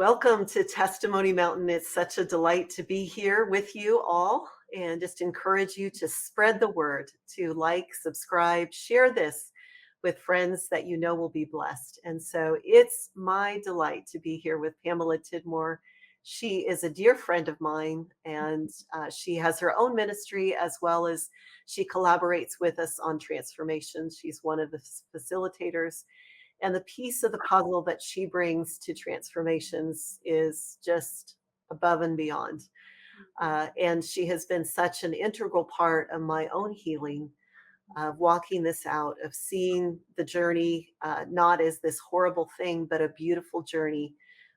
Welcome to Testimony Mountain. It's such a delight to be here with you all and just encourage you to spread the word, to like, subscribe, share this with friends that you know will be blessed. And so it's my delight to be here with Pamela Tidmore. She is a dear friend of mine, and she has her own ministry as well as she collaborates with us on transformation. She's one of the facilitators, and the piece of the puzzle that she brings to transformations is just above and beyond. And she has been such an integral part of my own healing, of walking this out, of seeing the journey not as this horrible thing, but a beautiful journey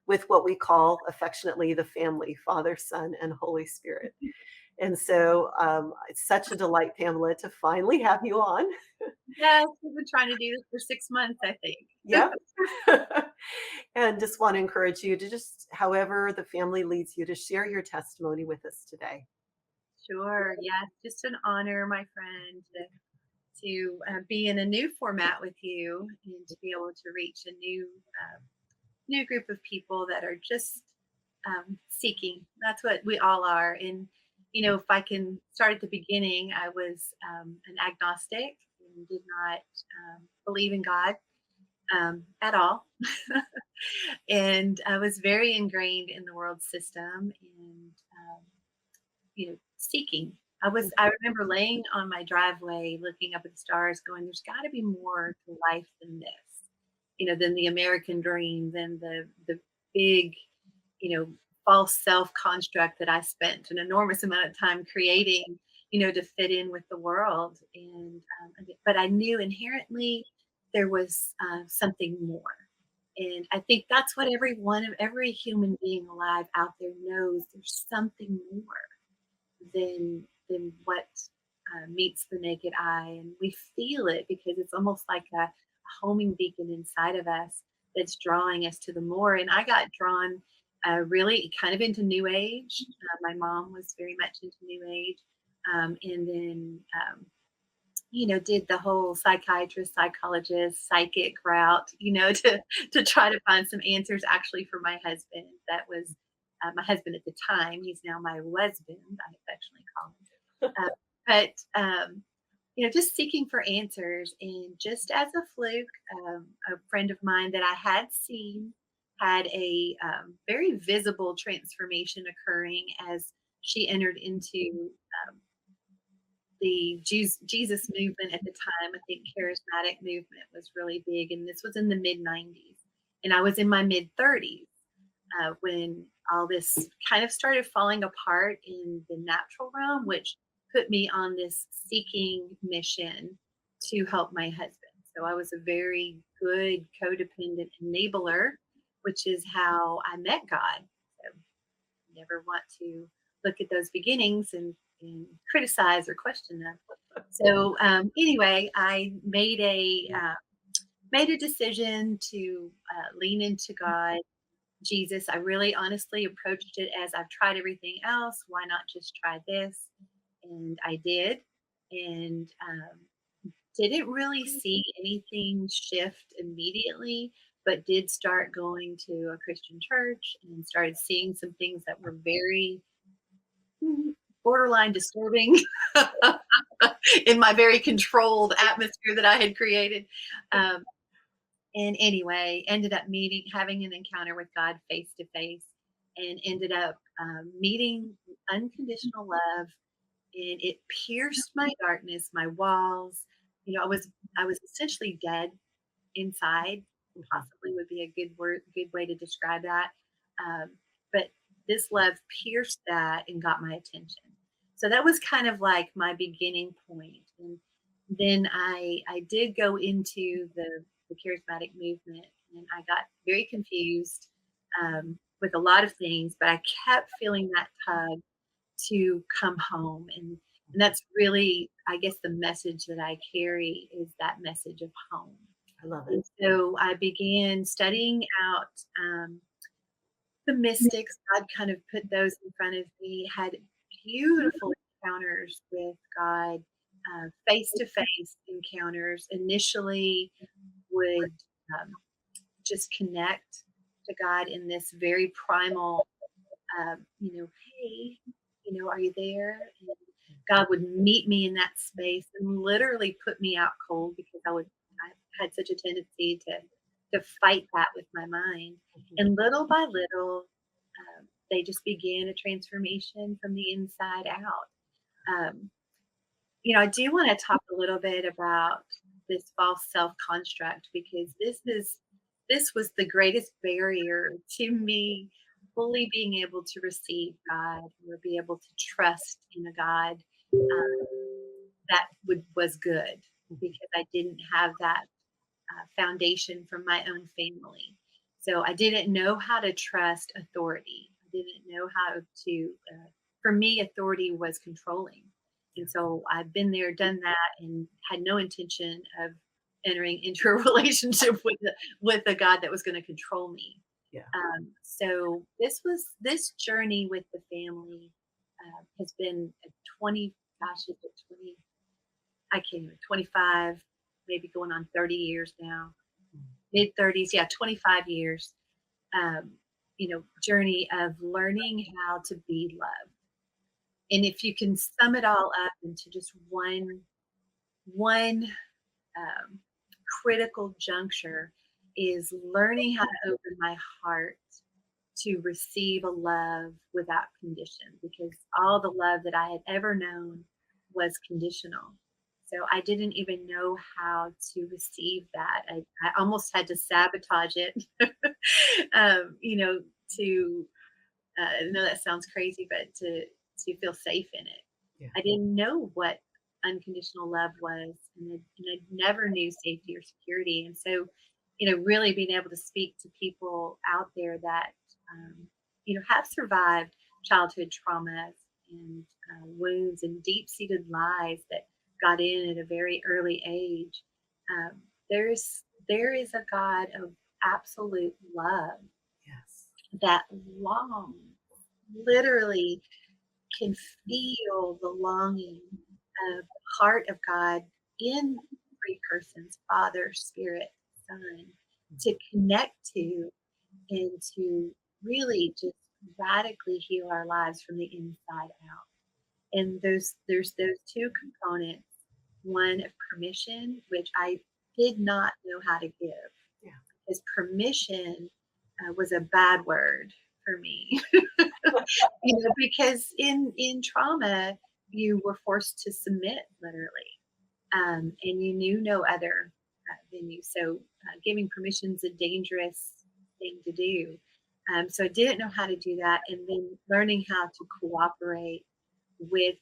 with what we call affectionately the family, Father, Son, and Holy Spirit. And so it's such a delight, Pamela, to finally have you on. Yes, we've been trying to do this for 6 months, I think. Yep. And just want to encourage you to just, however the family leads you, to share your testimony with us today. Sure, yes, just an honor, my friend, to be in a new format with you and to be able to reach a new group of people that are just, seeking. That's what we all are, and, if I can start at the beginning, I was, an agnostic and did not, believe in God, at all. And I was very ingrained in the world system and seeking. I remember laying on my driveway looking up at the stars going, there's got to be more to life than this, than the American dream, than the big, you know, false self construct that I spent an enormous amount of time creating, to fit in with the world. But I knew inherently there was something more. And I think that's what every human being alive out there knows. There's something more than what meets the naked eye, and we feel it because it's almost like a homing beacon inside of us that's drawing us to the more. And I got drawn really kind of into New Age. My mom was very much into New Age, and then did the whole psychiatrist, psychologist, psychic route, to try to find some answers actually for my husband. That was my husband at the time. He's now my husband, I affectionately call him. But just seeking for answers. And just as a fluke, a friend of mine that I had seen had a very visible transformation occurring as she entered into the Jesus movement at the time. I think charismatic movement was really big, and this was in the mid 90s. And I was in my mid 30s when all this kind of started falling apart in the natural realm, which put me on this seeking mission to help my husband. So I was a very good codependent enabler, which is how I met God. So never want to look at those beginnings and criticize or question them. So anyway, I made a decision to lean into God, Jesus. I really honestly approached it as I've tried everything else. Why not just try this? And I did, and didn't really see anything shift immediately, but did start going to a Christian church and started seeing some things that were very borderline disturbing in my very controlled atmosphere that I had created. Um, and anyway, ended up having an encounter with God face to face, and ended up meeting unconditional love, and it pierced my darkness, my walls. I was essentially dead inside. Possibly would be a good way to describe that. But this love pierced that and got my attention. So that was kind of like my beginning point. And then I did go into the charismatic movement, and I got very confused with a lot of things, but I kept feeling that tug to come home. And that's really, I guess, the message that I carry is that message of home. I love And it. so I began studying out the mystics. God kind of put those in front of me, had beautiful encounters with God, face to face encounters. Initially, would just connect. to God in this very primal, hey, are you there? And God would meet me in that space and literally put me out cold because I had such a tendency to fight that with my mind. And little by little, they just began a transformation from the inside out. Um, I do want to talk a little bit about this false self construct because this was the greatest barrier to me fully being able to receive God or be able to trust in a God that was good because I didn't have that foundation from my own family. So I didn't know how to trust authority. I didn't know how to, for me, authority was controlling. And so I've been there, done that, and had no intention of entering into a relationship with a God that was going to control me. Yeah. So this journey with the family has been a 20, gosh, is it 20? I can't even, 25, maybe going on 30 years now, mid 30s, yeah, 25 years, journey of learning how to be loved. And if you can sum it all up into just one um, critical juncture is learning how to open my heart to receive a love without condition because all the love that I had ever known was conditional. So I didn't even know how to receive that. I almost had to sabotage it, to, I know that sounds crazy, but to feel safe in it. Yeah. I didn't know what unconditional love was, and I never knew safety or security. And so, really being able to speak to people out there that, have survived childhood traumas and wounds and deep-seated lies that got in at a very early age. Um, there is a God of absolute love Yes. that longs, literally can feel the longing of the heart of God in three persons, Father, Spirit, Son, to connect to and to really just radically heal our lives from the inside out. And there's those two components, one of permission, which I did not know how to give. Yeah. Because permission was a bad word for me. Because in trauma, you were forced to submit literally, and you knew no other venue. So giving permission is a dangerous thing to do. So I didn't know how to do that, and then learning how to cooperate with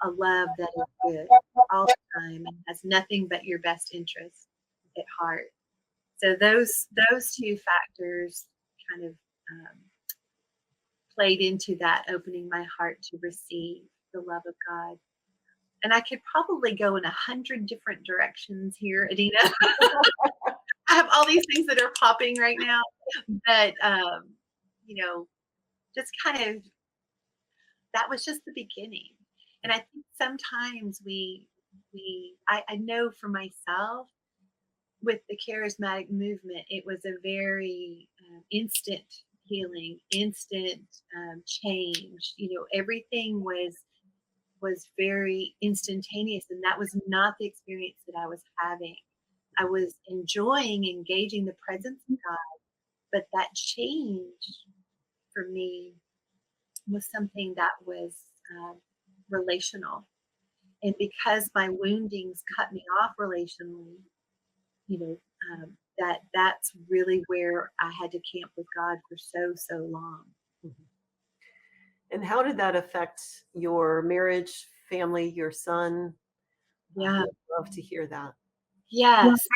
a love that is good all the time and has nothing but your best interest at heart. So those two factors kind of um, played into that opening my heart to receive the love of God. And I could probably go in 100 different directions here, Adina. I have all these things that are popping right now, but you know, just kind of that was just the beginning. And I think sometimes I know for myself with the charismatic movement, it was a very instant healing, instant change. Everything was very instantaneous, and that was not the experience that I was having. I was enjoying engaging the presence of God, but that change for me was something that was uh, relational. And because my woundings cut me off relationally, you know, that's really where I had to camp with God for so long. Mhm. And how did that affect your marriage, family, your son? Yeah. I'd love to hear that. Yes.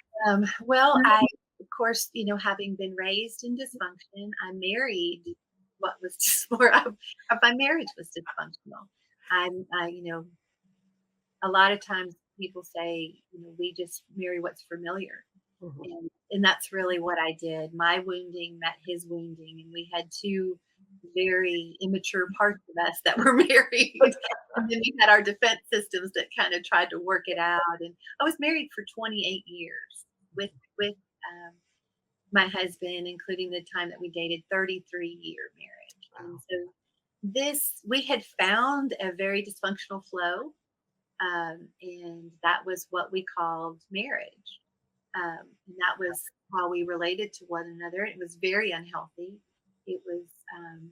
Well, I, of course, having been raised in dysfunction, I married what was just more of my marriage was dysfunctional. A lot of times people say, we just marry what's familiar. Mhm. And that's really what I did. My wounding met his wounding, and we had two very immature parts of us that were married. And then we had our defense systems that kind of tried to work it out. And I was married for 28 years with my husband, including the time that we dated, 33-year marriage. And Wow. so we had found a very dysfunctional flow, and that was what we called marriage. And that was how we related to one another. It was very unhealthy. It was, um,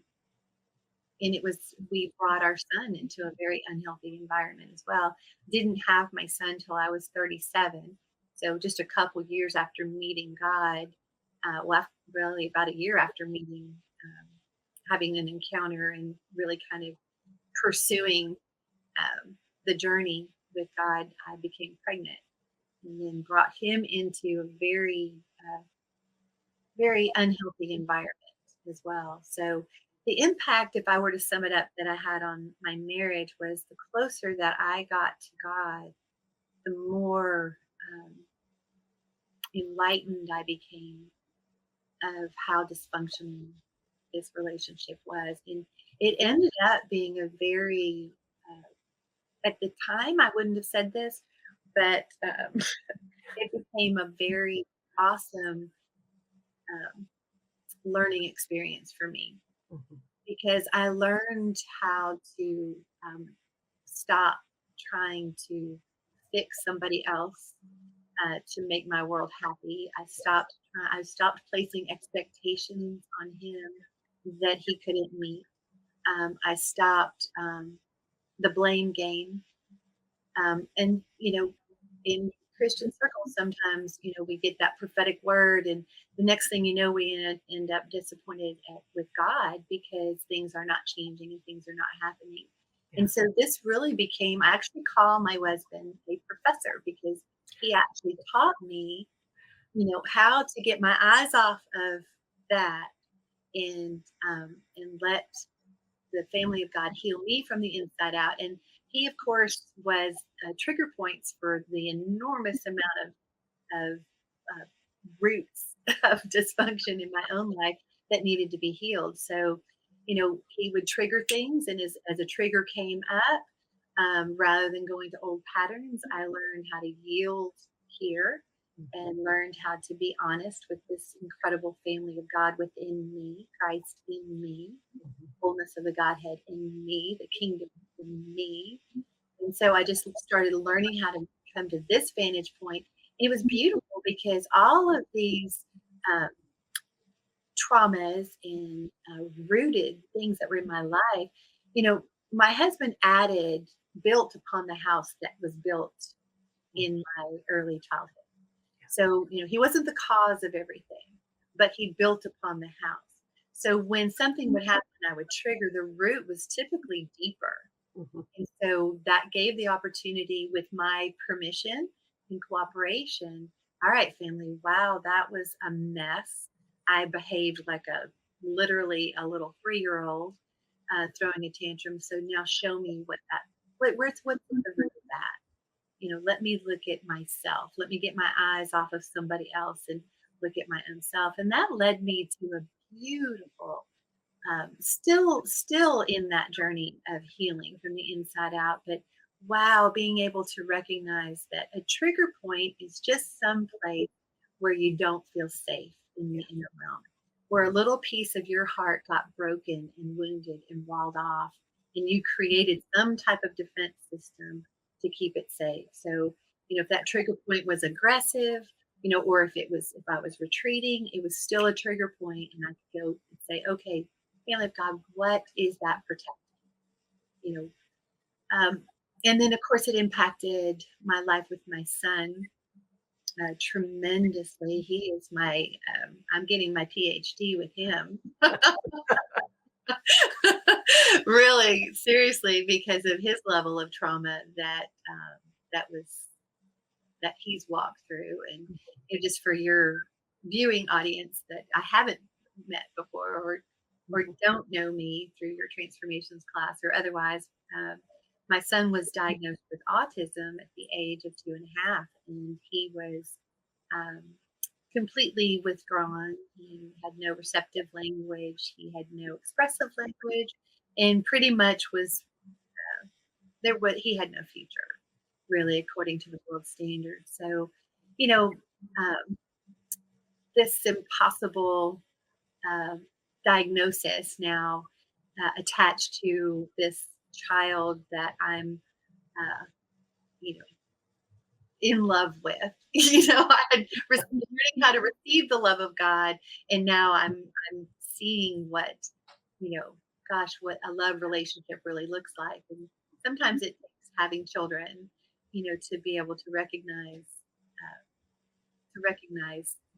and it was, we brought our son into a very unhealthy environment as well. Didn't have my son till I was 37. So just a couple years after meeting God, really about a year after meeting, having an encounter and really kind of pursuing the journey with God, I became pregnant and then brought him into a very unhealthy environment as well. So the impact, if I were to sum it up, that I had on my marriage was the closer that I got to God, the more um, enlightened I became of how dysfunctional this relationship was. And it ended up being a very, at the time, I wouldn't have said this, but it became a very awesome um, learning experience for me Mhm. because I learned how to stop trying to fix somebody else to make my world happy. I stopped placing expectations on him that he couldn't meet. I stopped the blame game. And, in Christian circles, sometimes, we get that prophetic word, and the next thing you know, we end up disappointed with God because things are not changing and things are not happening. Yeah. And so this really became, I actually call my husband a professor because he actually taught me, how to get my eyes off of that and let the family of God heal me from the inside out. And he, of course, was trigger points for the enormous amount of uh, roots of dysfunction in my own life that needed to be healed. So, he would trigger things, and as a trigger came up, rather than going to old patterns, I learned how to yield here Mhm. and learned how to be honest with this incredible family of God within me, Christ in me, Mhm. fullness of the Godhead in me, the kingdom in me. And so I just started learning how to come to this vantage point. It was beautiful because all of these um, traumas and rooted things that were in my life, my husband built upon the house that was built in my early childhood. So, he wasn't the cause of everything, but he built upon the house. So when something would happen, I would trigger, the root was typically deeper. Mhm. And so that gave the opportunity with my permission and cooperation. All right, family, wow, that was a mess. I behaved like literally a little 3-year-old throwing a tantrum. So now show me what's the root of that? Let me look at myself. Let me get my eyes off of somebody else and look at my own self. And that led me to a beautiful, still in that journey of healing from the inside out. But wow, being able to recognize that a trigger point is just some place where you don't feel safe in the inner realm, where a little piece of your heart got broken and wounded and walled off, and you created some type of defense system to keep it safe. So, if that trigger point was aggressive, or if I was retreating, it was still a trigger point, and I could go and say, okay, family of God, what is that protecting? You know, and then of course it impacted my life with my son tremendously. He is I'm getting my PhD with him. Really, seriously, because of his level of trauma that was that he's walked through, and just for your viewing audience that I haven't met before or Mhm. don't know me through your transformations class or otherwise. My son was diagnosed with autism at the age of 2.5, and he was um, completely withdrawn. He had no receptive language. He had no expressive language, and pretty much was he had no future, really, according to the world standards. So, you know, um, this impossible um, diagnosis now attached to this child that I'm, uh, you know, in love with. I had learning how to receive the love of God, and now I'm seeing what, gosh, what a love relationship really looks like. And sometimes it takes having children, to be able to recognize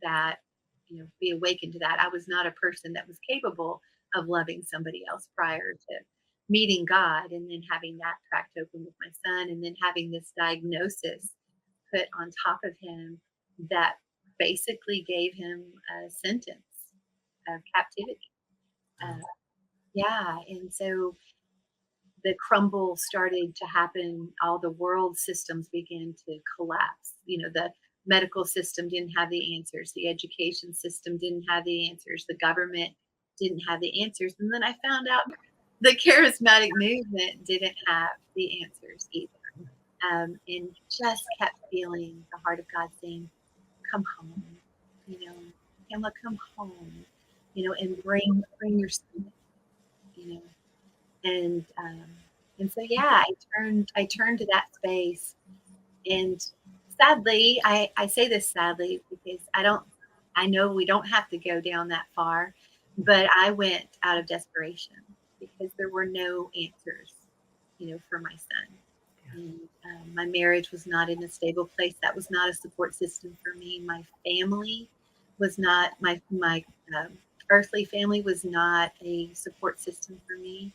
that, be awakened to that. I was not a person that was capable of loving somebody else prior to meeting God and then having that cracked open with my son and then having this diagnosis put on top of him that basically gave him a sentence of captivity. Uh, yeah. And so the crumble started to happen. All the world systems began to collapse. The medical system didn't have the answers. The education system didn't have the answers. The government didn't have the answers. And then I found out the charismatic movement didn't have the answers either. And just kept feeling the heart of God saying, come home, you know, Pamela, come home, and bring your son, you know, and and so yeah, I turned to that space, and sadly, I say this sadly because I know we don't have to go down that far, but I went out of desperation because there were no answers, for my son. And my marriage was not in a stable place. That was not a support system for me. My family was not my earthly family was not a support system for me.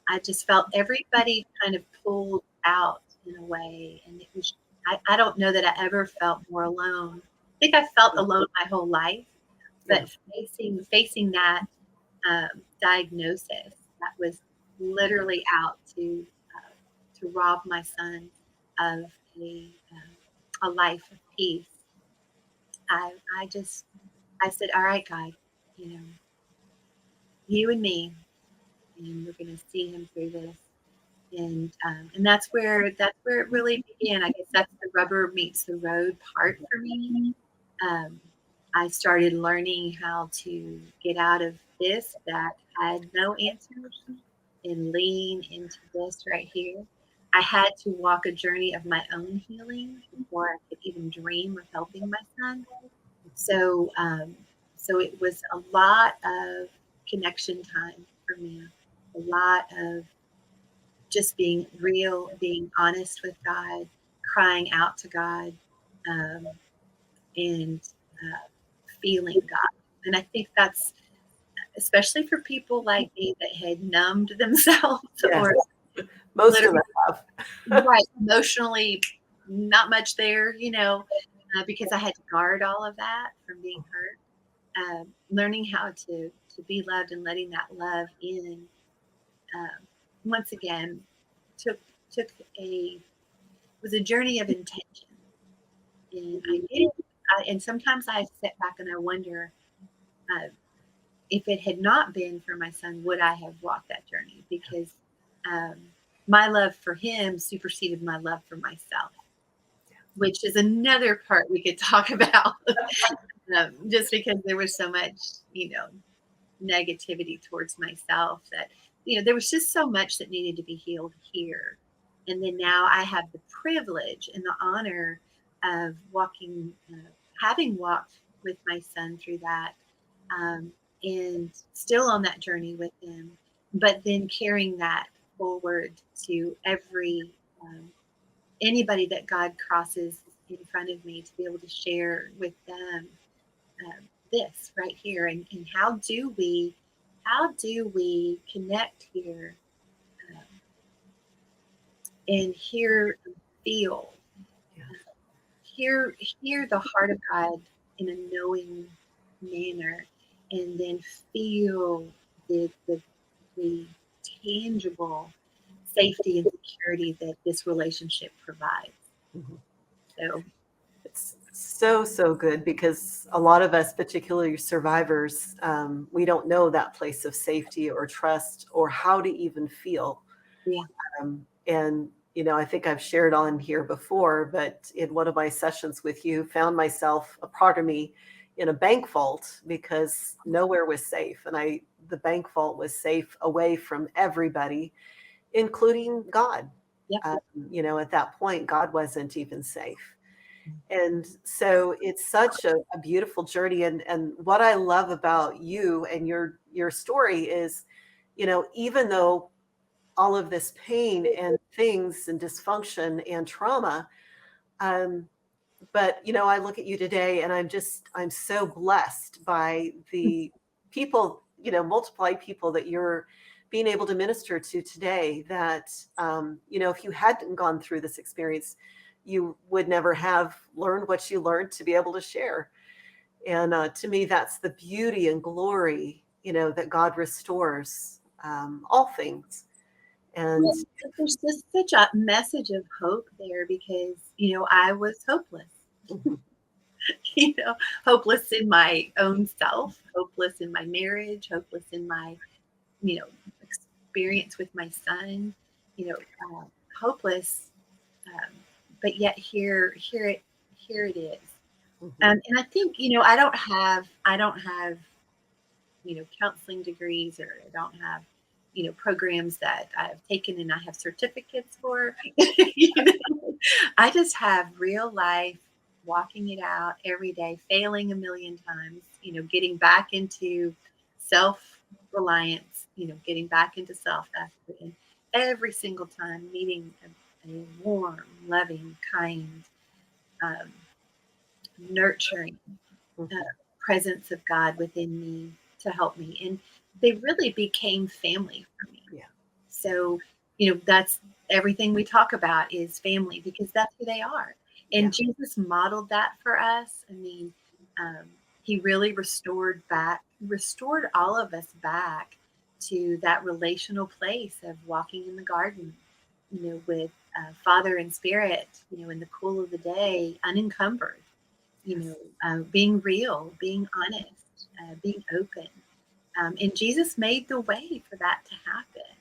I just felt everybody kind of pulled out in a way, and it was. I don't know that I ever felt more alone. I think I felt alone my whole life, Yeah. but facing that diagnosis that was literally out to rob my son of a life of peace. I said, all right, God, you know, you and me, and we're going to see him through this. And that's where it really began. I guess that's the rubber meets the road part for me. Um, I started learning how to get out of this that had no answers and lean into this right here. I had to walk a journey of my own healing before I could even dream of helping my son. So, so it was a lot of connection time for me, a lot of just being real, being honest with God, crying out to God, um, and uh, feeling God. And I think that's especially for people like me that had numbed themselves Yes. or Most of literally us have. right emotionally not much there, because I had to guard all of that from being hurt. Learning how to be loved and letting that love in. Um, Once again, took took a was a journey of intention, and and sometimes I sit back and I wonder uh, if it had not been for my son, would I have walked that journey? Because um, my love for him superseded my love for myself, which is another part we could talk about. Just because there was so much, negativity towards myself that, there was just so much that needed to be healed here. And then now I have the privilege and the honor of having walked with my son through that, um, and still on that journey with him, but then carrying that forward to anybody that God crosses in front of me to be able to share with them this right here. And how do we connect here, um, and hear and feel, Yeah. hear the heart of God in a knowing manner, and then feel the tangible safety and security that this relationship provides. Mhm. So It's so, so good because a lot of us, particularly survivors, we don't know that place of safety or trust or how to even feel. yeah, And, I think I've shared on here before, but in one of my sessions with you, found myself, a part of me in a bank vault because nowhere was safe. And the bank vault was safe away from everybody, including God. Yep. At that point, God wasn't even safe. And so it's such a beautiful journey. And what I love about you and your story is, even though all of this pain and things and dysfunction and trauma, um, but I look at you today and I'm so blessed by the people, multiply people that you're being able to minister to today, that if you hadn't gone through this experience, you would never have learned what you learned to be able to share. And to me, that's the beauty and glory, that God restores all things. And Well, there's just such a message of hope there because, I was hopeless. Hopeless in my own self, hopeless in my marriage, hopeless in my, you know, experience with my son, you know, uh, hopeless. Um, but yet here it is. mhm, And I think, I don't have, counseling degrees, or I don't have, programs that I've taken and I have certificates for. I just have real life, walking it out every day, failing a million times, getting back into self reliance, getting back into self effort. And every single time meeting a warm, loving, kind, um, nurturing uh, mhm. presence of God within me to help me. And they really became family for me. Yeah. So, that's everything we talk about is family because that's who they are. Yeah. And Jesus modeled that for us. I mean, um, he really restored all of us back to that relational place of walking in the garden, with Father and Spirit, in the cool of the day, unencumbered, Yes. being real, being honest, being open. And Jesus made the way for that to happen,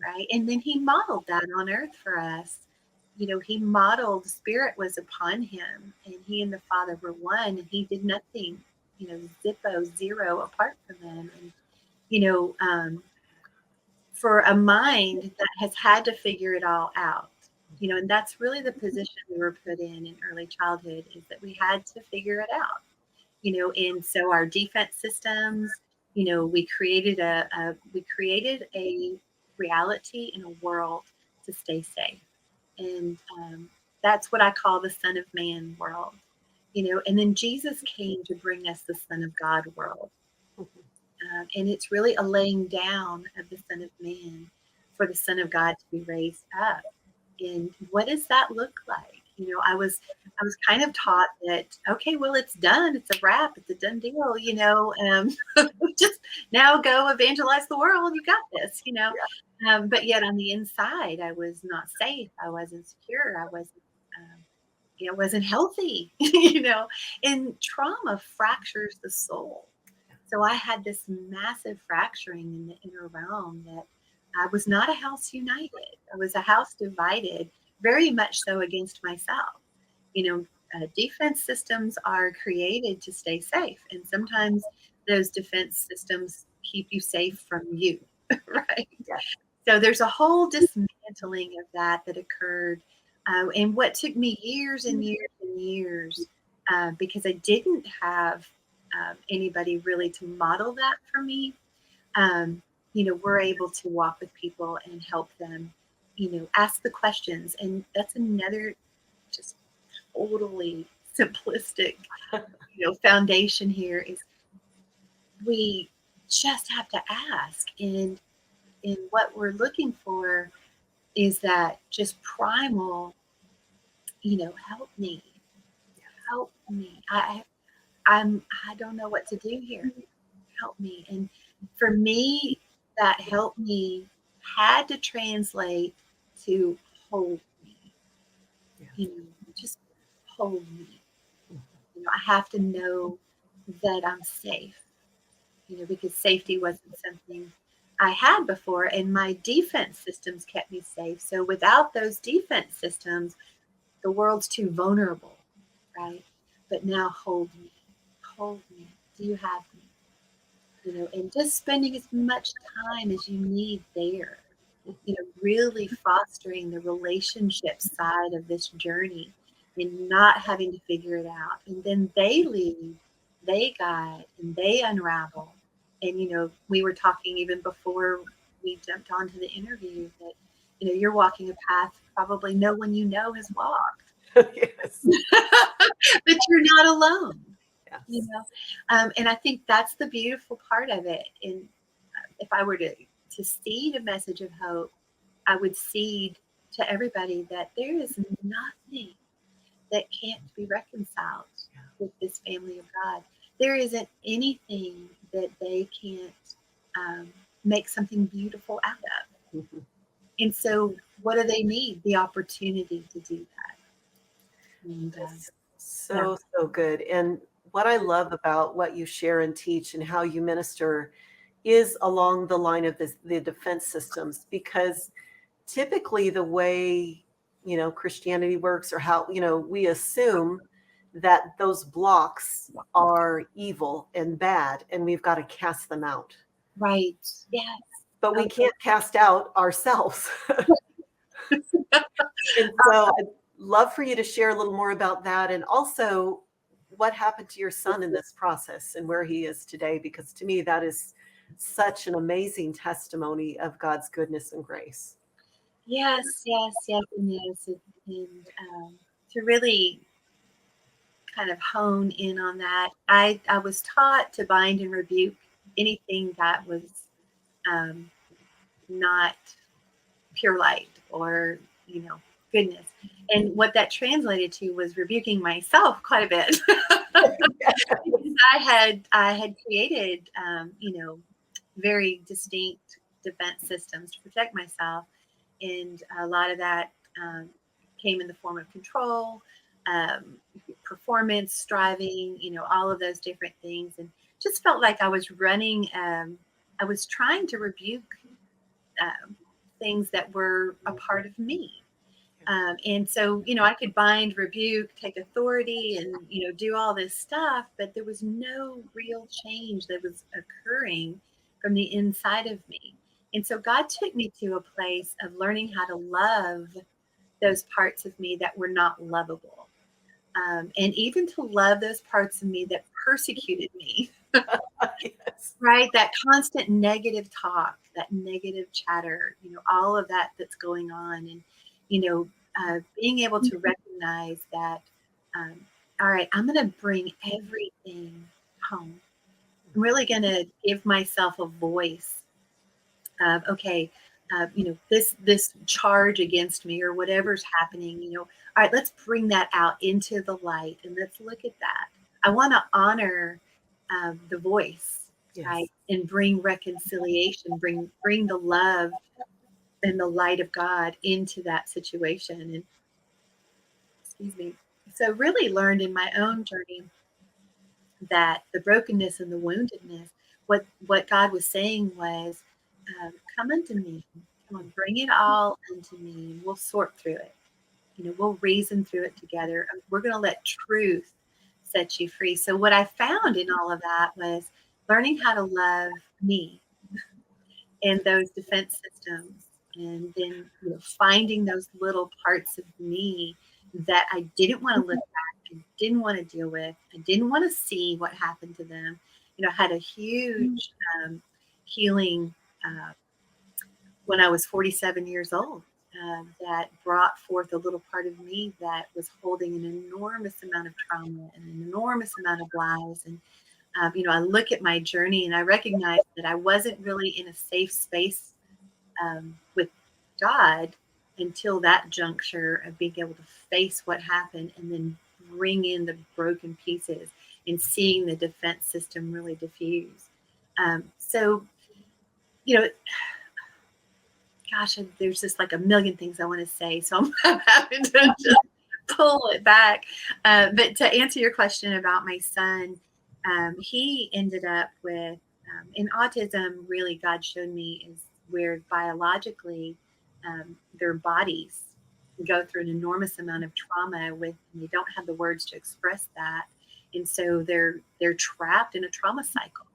right? And then he modeled that on earth for us. He modeled, Spirit was upon him, and he and the Father were one, and he did nothing, zippo, zero apart from them. And, you know, um, for a mind that has had to figure it all out, and that's really the position we were put in early childhood, is that we had to figure it out. And so our defense systems, we created a reality in a world to stay safe. And that's what I call the Son of Man world. And then Jesus came to bring us the Son of God world. Mhm. And it's really a laying down of the Son of Man for the Son of God to be raised up. And what does that look like? I was kind of taught that, okay, well, it's done, it's a wrap, it's a done deal, just now go evangelize the world, you got this. Yeah. But yet on the inside, I was not safe, I wasn't secure, I wasn't healthy, and trauma fractures the soul. So I had this massive fracturing in the inner realm that I was not a house united. I was a house divided, very much so against myself. Defense systems are created to stay safe, and sometimes those defense systems keep you safe from you, right? Yeah. So there's a whole dismantling of that occurred, and what took me years and years and years, because I didn't have anybody really to model that for me. Um, we're able to walk with people and help them, ask the questions, and that's another just totally simplistic, foundation here is we just have to ask, and what we're looking for is that just primal, help me, help me. I don't know what to do here. Help me. And for me, that help me had to translate to hold me. Yeah. Just hold me. Mhm. I have to know that I'm safe, because safety wasn't something I had before, and my defense systems kept me safe. So without those defense systems, the world's too vulnerable, right? But now hold hold me? Do you have me? And just spending as much time as you need there, really fostering the relationship side of this journey and not having to figure it out. And then they lead, they guide, and they unravel. And, we were talking even before we jumped onto the interview that, you're walking a path probably no one you know has walked, Yes. but you're not alone, Yes. And I think that's the beautiful part of it. And if I were to seed a message of hope, I would seed to everybody that there is nothing that can't be reconciled with this family of God. There isn't anything that they can't make something beautiful out of. Mhm. And so, what do they need? The opportunity to do that. And That's yeah, so good. And what I love about what you share and teach and how you minister is along the line of the defense systems, because typically the way, Christianity works, or how, we assume that those blocks are evil and bad and we've got to cast them out. right. Yes. But we can't cast out ourselves. And so I'd love for you to share a little more about that, and also what happened to your son in this process and where he is today, because to me that is such an amazing testimony of God's goodness and grace. Yes, yes, yes, and yes. And to really kind of hone in on that, I was taught to bind and rebuke anything that was um, not pure light or, goodness. And what that translated to was rebuking myself quite a bit. Because I had created, very distinct defense systems to protect myself, and a lot of that um, came in the form of control, um, performance, striving, all of those different things, and just felt like I was running. I was trying to rebuke um, things that were a part of me. And so, I could bind, rebuke, take authority, and, do all this stuff, but there was no real change that was occurring from the inside of me. And so God took me to a place of learning how to love those parts of me that were not lovable. And even to love those parts of me that persecuted me, Yes. right? That constant negative talk, that negative chatter, all of that that's going on. And, being able to recognize that, all right, I'm going to bring everything home. I'm really going to give myself a voice of, okay, this charge against me or whatever's happening, all right, let's bring that out into the light and let's look at that. I want to honor the voice, Yes. right, and bring reconciliation, bring the love and the light of God into that situation. And excuse me. So really learned in my own journey that the brokenness and the woundedness, what God was saying was, come unto me, come on, bring it all unto me, and we'll sort through it. We'll reason through it together. We're going to let truth set you free. So what I found in all of that was learning how to love me and those defense systems, and then finding those little parts of me that I didn't want to look at, I didn't want to deal with, I didn't want to see what happened to them. I had a huge healing when I was 47 years old. That brought forth a little part of me that was holding an enormous amount of trauma and an enormous amount of lies. And I look at my journey and I recognize that I wasn't really in a safe space with God until that juncture of being able to face what happened and then bring in the broken pieces and seeing the defense system really diffuse. So, you know, gosh, there's just like a million things I want to say. So I'm having to just pull it back. But to answer your question about my son, he ended up with, in autism, really, God showed me is where biologically their bodies go through an enormous amount of trauma with, and they don't have the words to express that. And so they're trapped in a trauma cycle,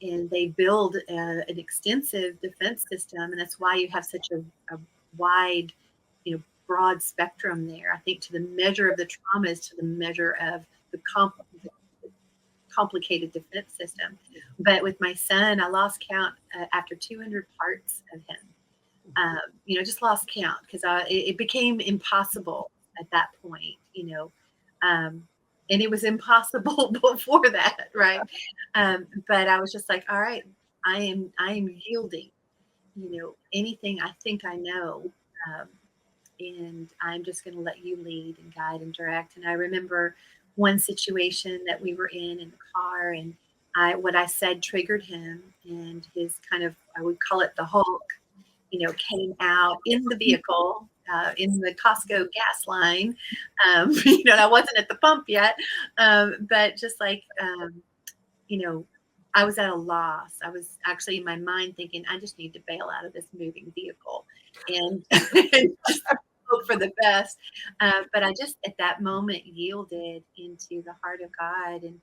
and they build an extensive defense system, and that's why you have such a wide, broad spectrum there. I think to the measure of the trauma is to the measure of the complicated defense system. But with my son, I lost count after 200 parts of him. Just lost count because it became impossible at that point, and it was impossible before that, right? But I was just like, all right, I am yielding, anything I think I know, um, and I'm just going to let you lead and guide and direct. And I remember one situation that we were in the car, and what I said triggered him, and his kind of, I would call it the Hulk, came out in the vehicle, in the Costco gas line. And I wasn't at the pump yet, but just like, I was at a loss. I was actually in my mind thinking, I just need to bail out of this moving vehicle and just hope for the best. But I just at that moment yielded into the heart of God, and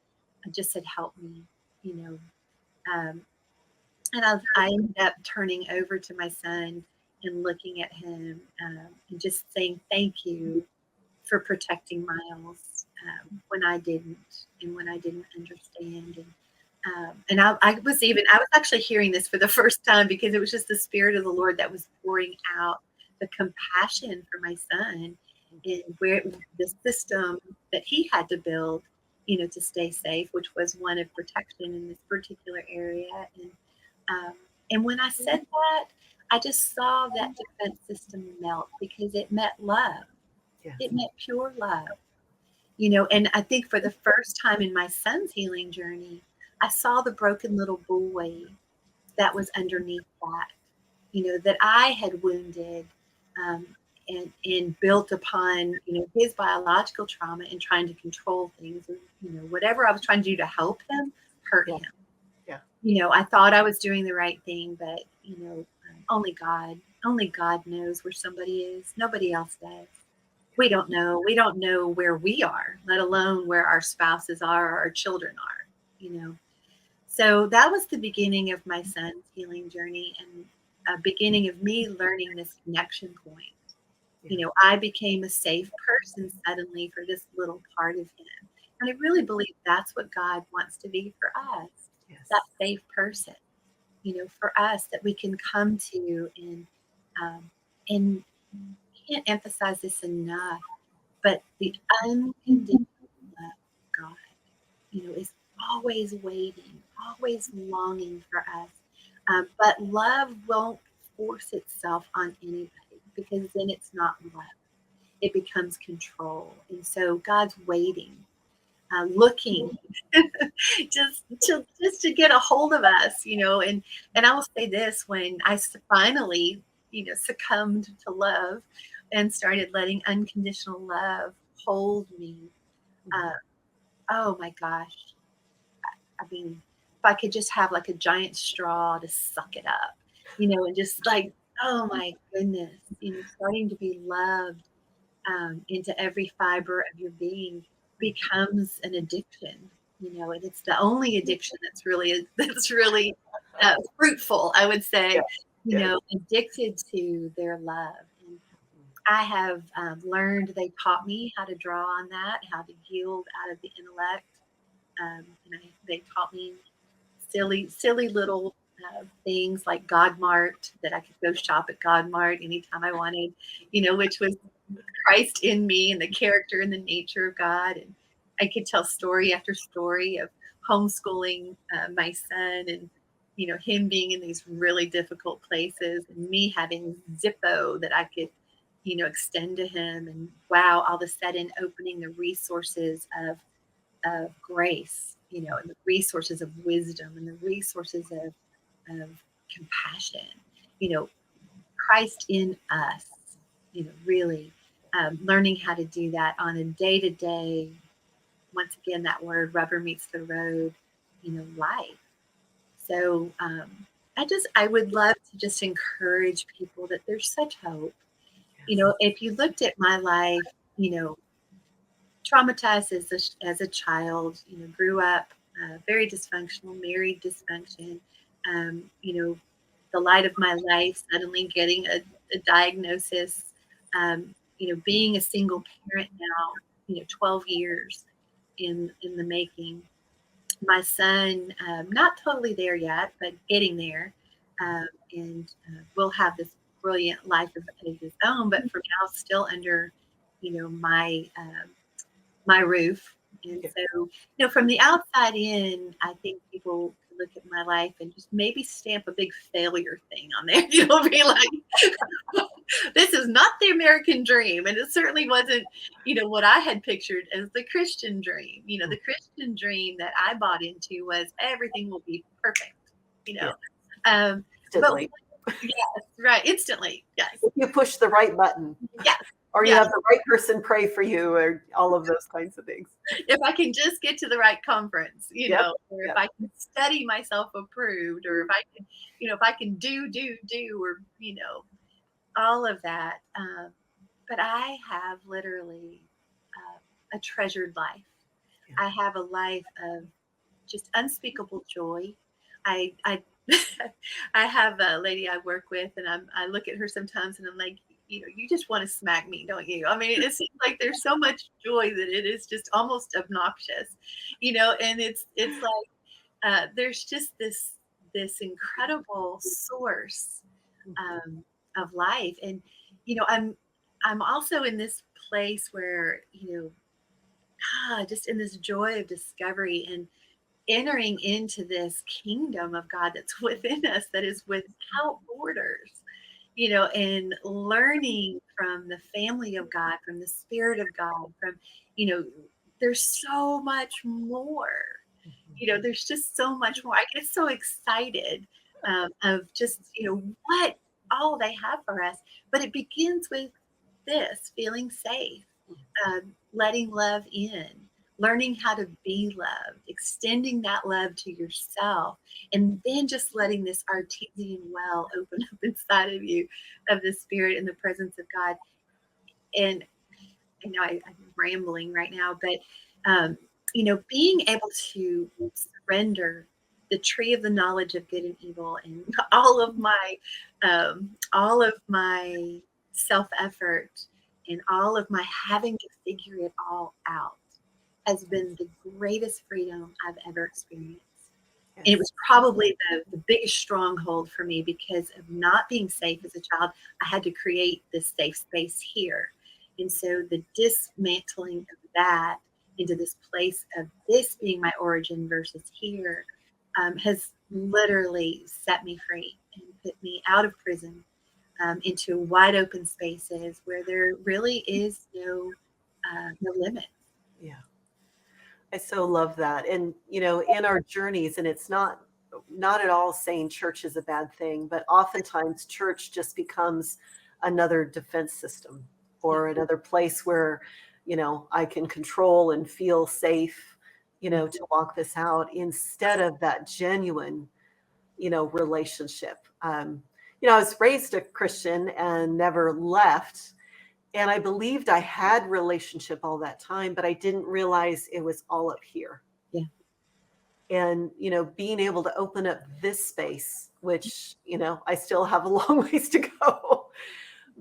I just said, help me, you know. Um, and I ended up turning over to my son and looking at him, and just saying thank you for protecting Miles, when I didn't, and when I didn't understand. And I was actually hearing this for the first time, because it was just the Spirit of the Lord that was pouring out the compassion for my son, and where the system that he had to build, to stay safe, which was one of protection in this particular area. Um, and when I said that, I just saw that defense system melt, because it meant love. Yes. It meant pure love, and I think for the first time in my son's healing journey, I saw the broken little boy that was underneath that, that I had wounded, um, and built upon, his biological trauma, and trying to control things. And, whatever I was trying to do to help him hurt Yeah. him. Yeah. I thought I was doing the right thing, but, only God knows where somebody is. Nobody else does. We don't know. We don't know where we are, let alone where our spouses are or our children are, So that was the beginning of my son's healing journey, and a beginning of me learning this connection point. I became a safe person suddenly for this little part of him. And I really believe that's what God wants to be for us, Yes. that safe person, for us that we can come to, and can't emphasize this enough, but the unconditional love of God, is always waiting, always longing for us. But love won't force itself on anybody, because then it's not love. It becomes control. And so God's waiting, looking just to get a hold of us, and I will say this: when I finally, succumbed to love and started letting unconditional love hold me, uh, oh my gosh, I mean, if I could just have like a giant straw to suck it up, and just like, oh my goodness, starting to be loved, into every fiber of your being becomes an addiction, and it's the only addiction that's really fruitful, I would say, Yeah. addicted to their love. And I have learned, they taught me how to draw on that, how to yield out of the intellect. They taught me silly little things like God Mart, that I could go shop at God Mart anytime I wanted, which was Christ in me and the character and the nature of God. And I could tell story after story of homeschooling my son, and, him being in these really difficult places, and me having Zippo that I could, extend to him. And wow, all of a sudden opening the resources of grace, and the resources of wisdom, and the resources of compassion, Christ in us, really learning how to do that on a day to day. Once again, that word rubber meets the road, life. So I would love to just encourage people that there's such hope. If you looked at my life, traumatized as a child, grew up very dysfunctional, married dysfunction, you know, the light of my life, suddenly getting a diagnosis, being a single parent now, 12 years in the making. My son, not totally there yet, but getting there, and will have this brilliant life of his own. But for now, still under, my my roof. And Yeah. so, from the outside in, I think people could look at my life and just maybe stamp a big failure thing on there. Be like, this is not the American dream. And it certainly wasn't, what I had pictured as the Christian dream. The Christian dream that I bought into was everything will be perfect, you Yeah. know. But Instantly. yes, right, instantly, yes, If you push the right button, yes, or you yes. have the right person pray for you, or all of those kinds of things. If I can just get to the right conference, Yep. or if Yep. I can study myself approved, or if I can, if I can do, or, all of that. But I have literally a treasured life. Yeah. I have a life of just unspeakable joy. I I have a lady I work with, and I look at her sometimes, and I'm like, you just want to smack me, don't you? I mean, it seems like there's so much joy that it is just almost obnoxious, and it's like there's just this incredible source um, of life, and I'm also in this place where just in this joy of discovery and entering into this kingdom of God that's within us, that is without borders, and learning from the family of God, from the Spirit of God, from, you know, there's so much more. There's just so much more. I get so excited of just, what all they have for us. But it begins with this feeling safe, letting love in, learning how to be loved, extending that love to yourself, and then just letting this artesian well open up inside of you of the Spirit and the presence of God. And I know I'm rambling right now, but being able to surrender the tree of the knowledge of good and evil and all of my self effort and all of my having to figure it all out has been the greatest freedom I've ever experienced. And it Yes. was probably the biggest stronghold for me because of not being safe as a child. I had to create this safe space here. And so the dismantling of that into this place of this being my origin versus here has literally set me free and put me out of prison into wide open spaces where there really is no limit. Yeah. I so love that. And, in our journeys, and it's not at all saying church is a bad thing, but oftentimes church just becomes another defense system Yeah. or another place where, I can control and feel safe, to walk this out instead of that genuine, relationship. I was raised a Christian and never left. And I believed I had relationship all that time, but I didn't realize it was all up here. Yeah. And, being able to open up this space, which, I still have a long ways to go,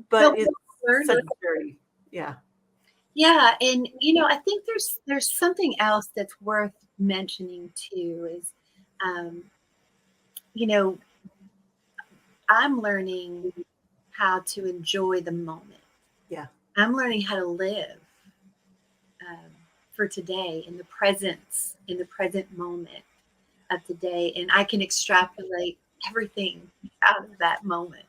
But but it's we're such learning. a journey. Yeah. Yeah, and I think there's something else that's worth mentioning too is, um, you know, I'm learning how to enjoy the moment. Yeah. I'm learning how to live um, for today in the present moment of today, and I can extrapolate everything out of that moment.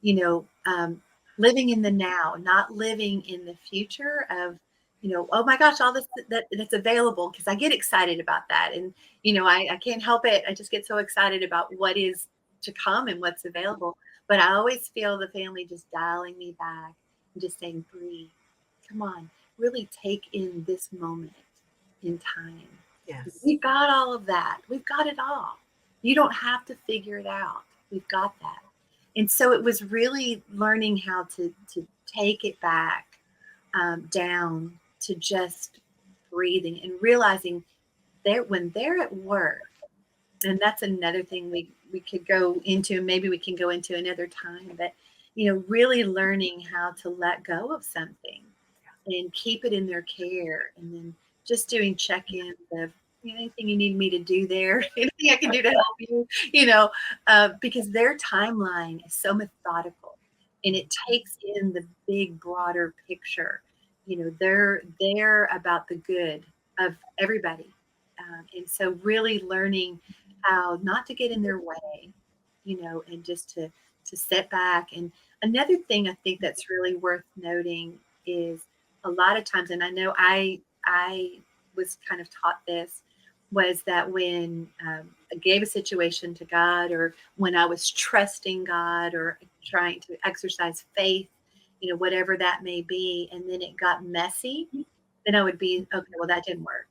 you know, um, Living in the now, not living in the future of, oh my gosh, all this that's available because I get excited about that. And, I can't help it. I just get so excited about what is to come and what's available. But I always feel the family just dialing me back and just saying, breathe, come on, really take in this moment in time. Yes. We've got all of that. We've got it all. You don't have to figure it out. We've got that. And so it was really learning how to take it back down to just breathing and realizing when they're at work, and that's another thing we could go into, maybe we can go into another time, but really learning how to let go of something and keep it in their care, and then just doing check-ins of anything you need me to do there, anything I can do to help you, because their timeline is so methodical and it takes in the big broader picture. They're about the good of everybody, and so really learning how not to get in their way, and just to sit back. And another thing I think that's really worth noting is a lot of times, and I know I was kind of taught this, was that when I gave a situation to God, or when I was trusting God, or trying to exercise faith, whatever that may be, and then it got messy, then I would be, okay, well, that didn't work.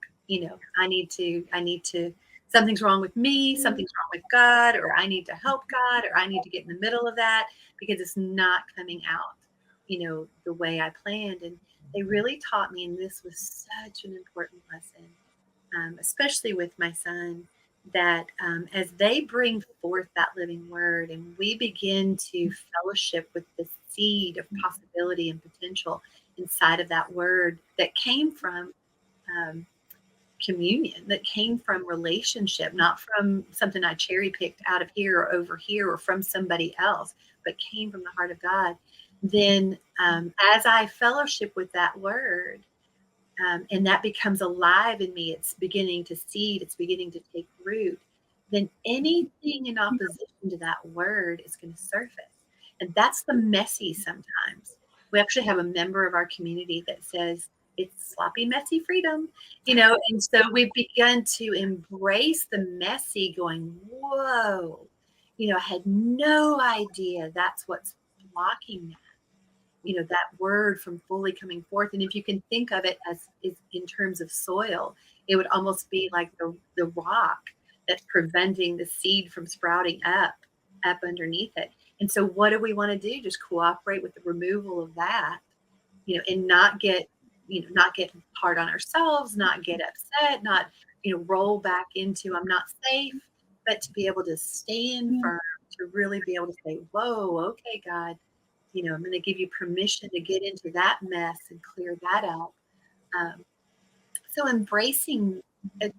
I need to, something's wrong with me, something's wrong with God, or I need to help God, or I need to get in the middle of that because it's not coming out, the way I planned. And they really taught me, and this was such an important lesson, especially with my son, that as they bring forth that living word and we begin to fellowship with the seed of possibility and potential inside of that word that came from um, communion, that came from relationship, not from something I cherry picked out of here or over here or from somebody else, but came from the heart of God, then as I fellowship with that word, and that becomes alive in me, it's beginning to seed, it's beginning to take root, then anything in opposition to that word is going to surface. And that's the messy sometimes. We actually have a member of our community that says it's sloppy, messy freedom, and so we've begun to embrace the messy, going, whoa, I had no idea that's what's blocking that, that word from fully coming forth. And if you can think of it as is in terms of soil, it would almost be like the rock that's preventing the seed from sprouting up underneath it. And so what do we want to do? Just cooperate with the removal of that, and not get hard on ourselves, not get upset, not, roll back into I'm not safe, but to be able to stand firm, to really be able to say, whoa, okay, God, I'm going to give you permission to get into that mess and clear that out. Um, so embracing the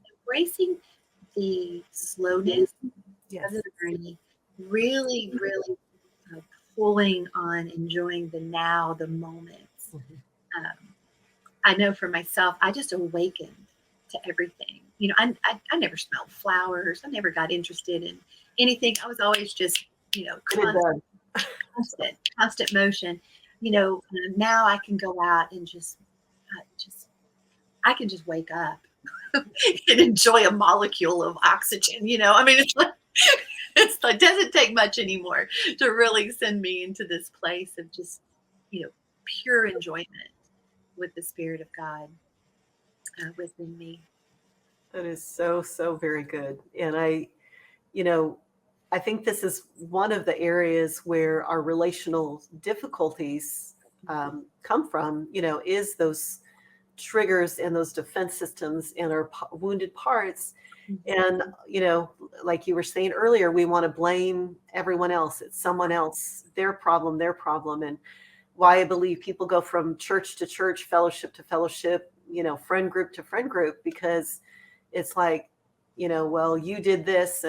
slowness of Yes. the journey, really, really pulling on enjoying the now, the moments. Mhm. Um, I know for myself, I just awakened to everything. I never smelled flowers. I never got interested in anything. I was always just, Get it done. constant motion. Now I can go out and I can just wake up and enjoy a molecule of oxygen. I mean, it doesn't take much anymore to really send me into this place of just, you know, pure enjoyment with the Spirit of God within me. That is so, so very good. And you know, I think this is one of the areas where our relational difficulties come from, is those triggers and those defense systems and our wounded parts. Mhm. And, like you were saying earlier, we want to blame everyone else. It's someone else, their problem, their problem. And why I believe people go from church to church, fellowship to fellowship, friend group to friend group, because it's like, well, you did this.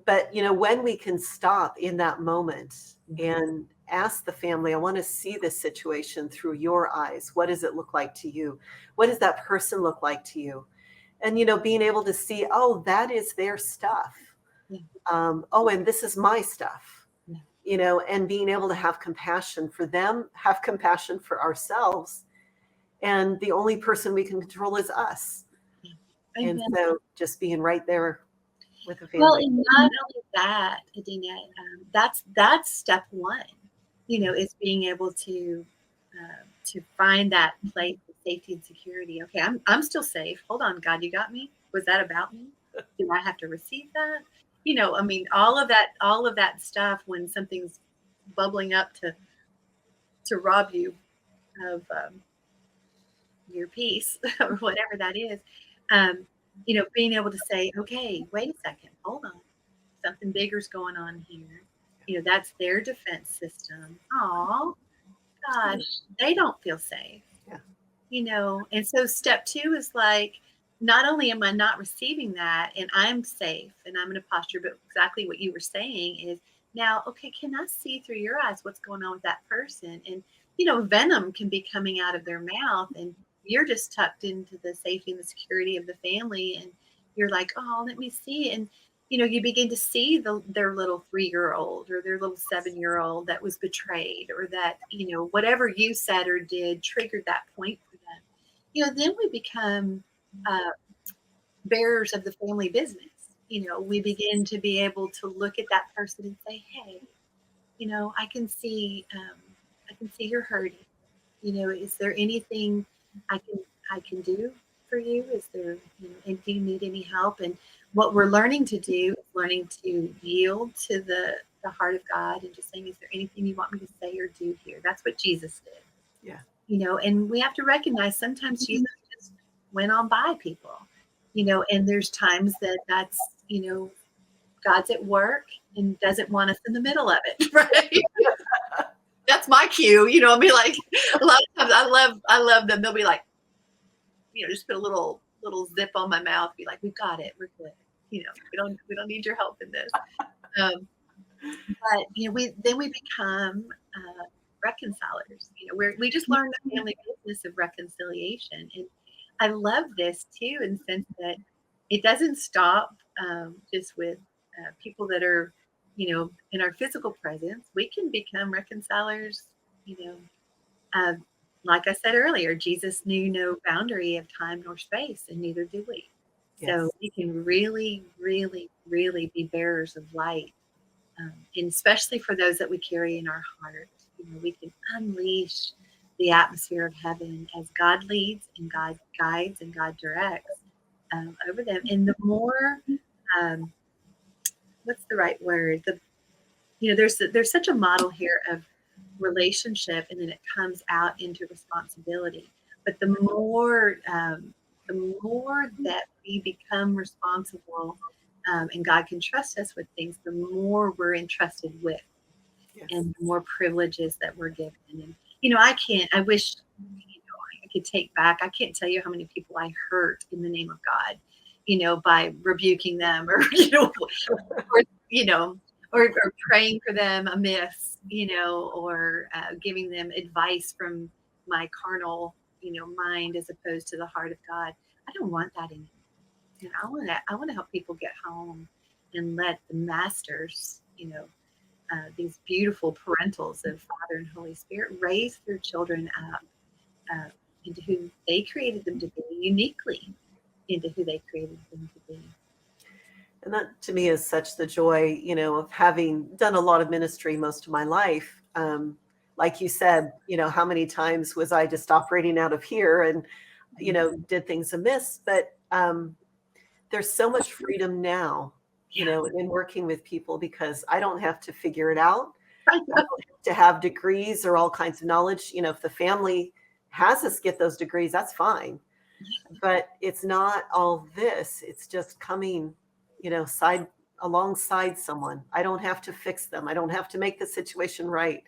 But when we can stop in that moment and ask the family, I want to see this situation through your eyes. What does it look like to you? What does that person look like to you? And being able to see, oh, that is their stuff. Yeah. Oh, and this is my stuff. Yeah. And being able to have compassion for them, have compassion for ourselves. And the only person we can control is us. Yeah. And Amen. so just being right there with the Well, family. and not only that, Adina, that's step one. Is being able to find that place of safety and security. Okay, I'm still safe. Hold on, God, you got me. Was that about me? Do I have to receive that? I mean, all of that stuff when something's bubbling up to rob you of your piece or whatever that is, being able to say, okay, wait a second, hold on, something bigger's going on here. That's their defense system. Oh gosh, they don't feel safe. Yeah. And so step two is like, not only am I not receiving that and I'm safe and I'm in a posture, but exactly what you were saying is now, okay, can I see through your eyes what's going on with that person? And, venom can be coming out of their mouth and you're just tucked into the safety and the security of the family. And you're like, oh, let me see. And, you begin to see their little 3-year-old or their little 7-year-old that was betrayed or that, whatever you said or did triggered that point for them. Then we become uh, bearers of the family business. We begin to be able to look at that person and say, hey, I can see you're hurting. Is there anything I can I can do for you? Is there, and do you need any help? And what we're learning to do is learning to yield to the heart of God and just saying, is there anything you want me to say or do here? That's what Jesus did. Yeah. And we have to recognize sometimes Jesus just went on by people, and there's times that's, God's at work and doesn't want us in the middle of it, right? That's my cue, I'll be like, a lot of times I love them. They'll be like, just put a little zip on my mouth, be like, we've got it, we're good. We don't need your help in this. But we become reconcilers. We just learned the family business of reconciliation, and I love this too, in the sense that it doesn't stop just with people that are, in our physical presence. We can become reconcilers. Uh, like I said earlier, Jesus knew no boundary of time nor space, and neither do we. So Yes. we can really, really, really be bearers of light, and especially for those that we carry in our heart. We can unleash the atmosphere of heaven as God leads and God guides and God directs over them. And the more, um, what's the right word? There's such a model here of relationship, and then it comes out into responsibility. But the more that we become responsible, and God can trust us with things, the more we're entrusted with, Yes. and the more privileges that we're given. And I wish I could take back. I can't tell you how many people I hurt in the name of God, by rebuking them or or you know or praying for them amiss, or giving them advice from my carnal, mind as opposed to the heart of God. I don't want that anymore. I want to help people get home and let the masters, these beautiful parentals of Father and Holy Spirit raise their children up uh, into who they created them to be, uniquely into who they created them to be. And that to me is such the joy, of having done a lot of ministry most of my life. Like you said, how many times was I just operating out of here and, did things amiss? But there's so much freedom now, in working with people because I don't have to figure it out. I don't have to have degrees or all kinds of knowledge. If the family has us get those degrees, that's fine. But it's not all this. It's just coming, side alongside someone. I don't have to fix them. I don't have to make the situation right.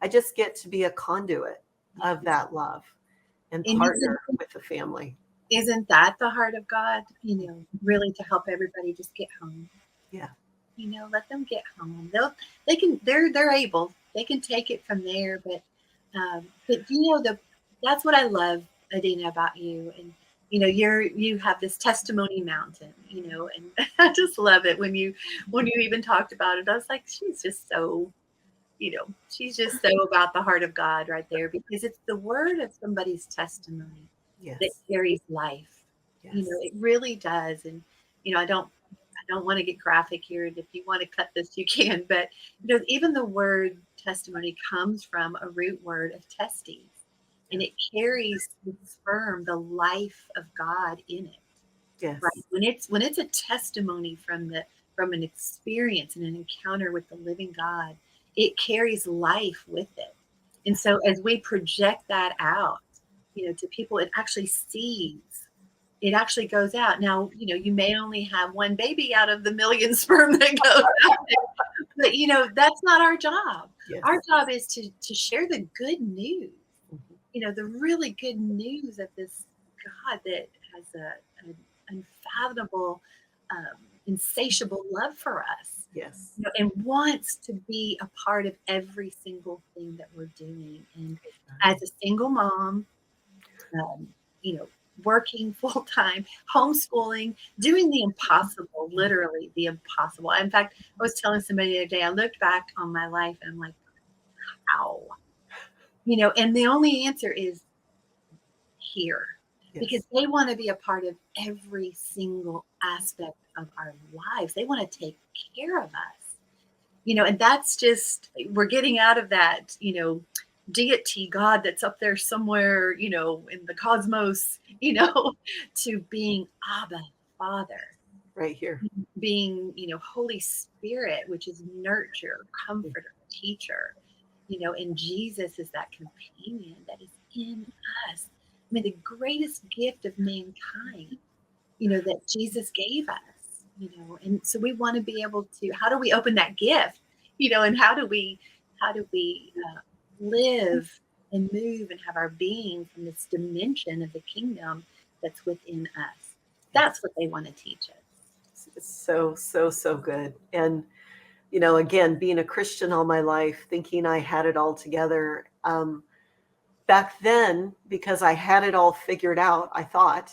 I just get to be a conduit of that love and And partner with the family. isn't that the heart of God? Really to help everybody just get home. Yeah. Let them get home. They're able. They can take it from there. But that's what I love, Adina, about you. And you have this testimony mountain. And I just love it when you even talked about it. I was like, she's just so about the heart of God right there, because it's the word of somebody's testimony Yes. that carries life. Yes. It really does. And I don't want to get graphic here, and if you want to cut this, you can. But even the word testimony comes from a root word of testes, and it carries the sperm, the life of God in it. Yes. Right? When it's a testimony from an experience and an encounter with the living God, it carries life with it. And so as we project that out, to people, it actually seeds. It actually goes out. Now, you may only have one baby out of the million sperm that goes out there, but that's not our job. Yes. Our job is to share the good news, Mhm. the really good news of this God that has an unfathomable, insatiable love for us, Yes. and wants to be a part of every single thing that we're doing. And as a single mom, um, you know, working full time, homeschooling, doing the impossible, literally the impossible. In fact, I was telling somebody the other day, I looked back on my life and I'm like, how? And the only answer is here, because Yes. they want to be a part of every single aspect of our lives. They want to take care of us, and that's just, we're getting out of that, deity God that's up there somewhere, in the cosmos, to being Abba, Father, Right here. being, Holy Spirit, which is nurture, Mm. comforter, teacher, and Jesus is that companion that is in us. I mean, the greatest gift of mankind, that Jesus gave us, and so we want to be able to, how do we open that gift, and how do we live and move and have our being from this dimension of the kingdom that's within us. Yes. That's what they want to teach us. It's so, so, so good. And, again, being a Christian all my life, thinking I had it all together. Back then, because I had it all figured out, I thought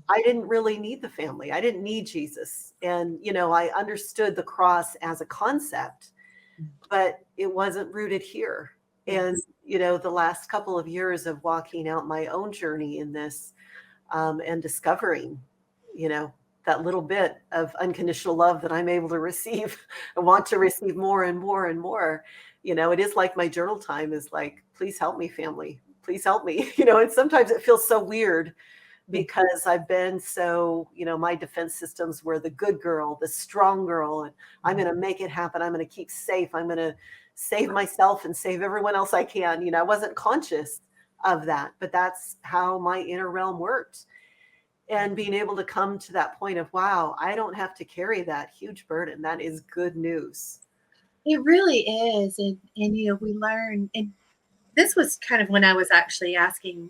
I didn't really need the family. I didn't need Jesus. And, I understood the cross as a concept, but it wasn't rooted here. And, Yes. the last couple of years of walking out my own journey in this, and discovering, you know, that little bit of unconditional love that I'm able to receive and want to receive more and more and more. It is like my journal time is like, please help me, family. Please help me. And sometimes it feels so weird Yes. because I've been so, my defense systems were the good girl, the strong girl, and I'm going to make it happen. I'm going to keep safe. I'm going to save myself and save everyone else I can. I wasn't conscious of that, but that's how my inner realm worked. And being able to come to that point of, wow, I don't have to carry that huge burden. That is good news. It really is. And we learn, and this was kind of when I was actually asking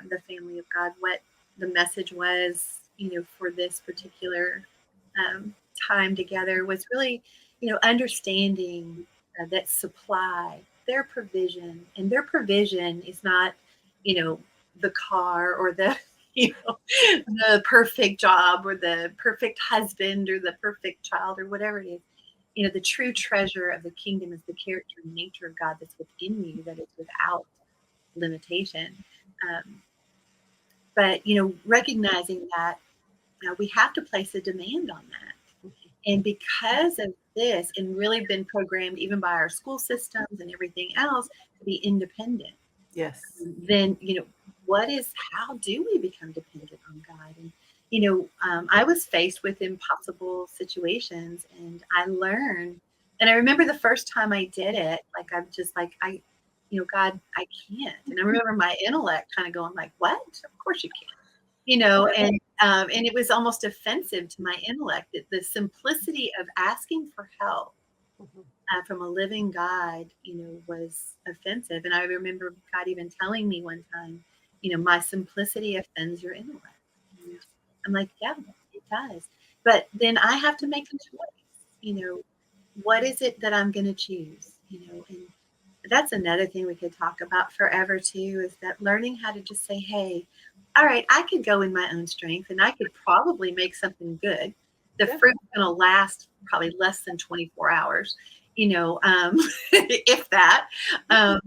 the family of God what the message was, for this particular um, time together, was really, understanding that supply, their provision, and their provision is not, you know, the car or the, the perfect job or the perfect husband or the perfect child or whatever it is. The true treasure of the kingdom is the character and nature of God that's within you, that is without limitation. Um, but recognizing that we have to place a demand on that, and because of this, and really been programmed even by our school systems and everything else to be independent, Yes. then how do we become dependent on God? And I was faced with impossible situations, and I learned. And I remember the first time I did it, like I'm just like God, I can't. And I remember my intellect kind of going like, "What? Of course you can." And it was almost offensive to my intellect. The simplicity of asking for help Mhm. from a living God, was offensive. And I remember God even telling me one time, my simplicity offends your intellect. And I'm like, yeah, it does. But then I have to make a choice. What is it that I'm going to choose? And that's another thing we could talk about forever too, is that learning how to just say, hey, all right, I could go in my own strength and I could probably make something good. The Yeah. fruit's going to last probably less than 24 hours, if that. Um,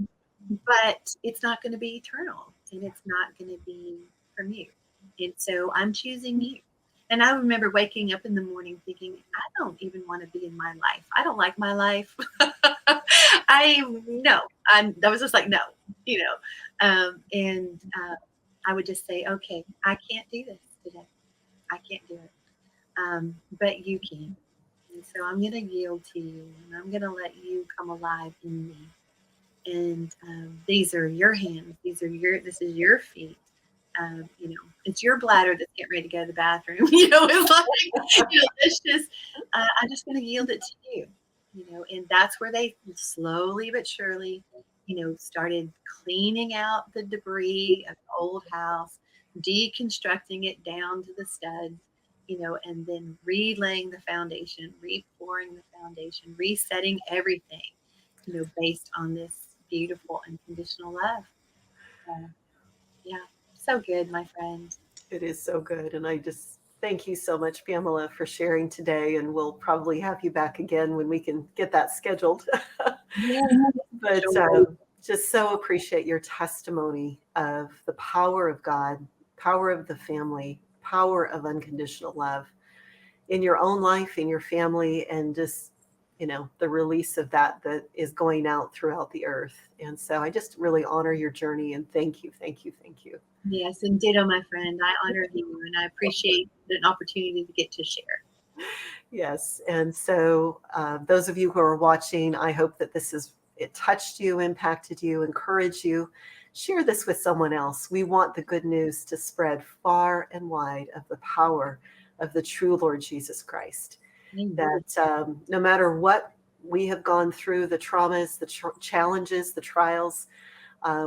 but it's not going to be eternal, and it's not going to be from you. And so I'm choosing you. And I remember waking up in the morning thinking, I don't even want to be in my life. I don't like my life. I was just like, no, you know. And I would just say, okay, I can't do this today. I can't do it. But you can. And so I'm going to yield to you, and I'm going to let you come alive in me. and these are your hands. This is your feet. It's your bladder that's getting ready to go to the bathroom. It's like, it's just, I'm just going to yield it to you. And that's where they slowly but surely, started cleaning out the debris of the old house, deconstructing it down to the studs, and then relaying the foundation, repouring the foundation, resetting everything, based on this beautiful unconditional love. So, yeah, so good, my friend. It is so good. And I just thank you so much, Pamela, for sharing today. And we'll probably have you back again when we can get that scheduled. Yeah, But sure. just so appreciate your testimony of the power of God, power of the family, power of unconditional love in your own life, in your family, and just, the release of that is going out throughout the earth. And so I just really honor your journey and thank you, thank you, thank you. Yes, and ditto, my friend. I honor you, and I appreciate an opportunity to get to share. Yes. And so those of you who are watching, I hope that it touched you, impacted you, encouraged you. Share this with someone else. We want the good news to spread far and wide of the power of the true Lord Jesus Christ. Amen. That no matter what we have gone through, the traumas, the challenges, the trials,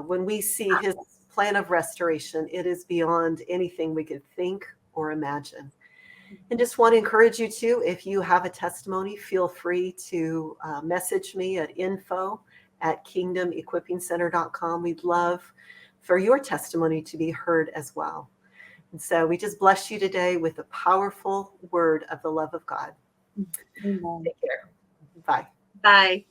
when we see his plan of restoration, it is beyond anything we could think or imagine. And just want to encourage you to, if you have a testimony, feel free to message me at info@kingdomequippingcenter.com. We'd love for your testimony to be heard as well. And so we just bless you today with a powerful word of the love of God. Amen. Take care. Bye. Bye.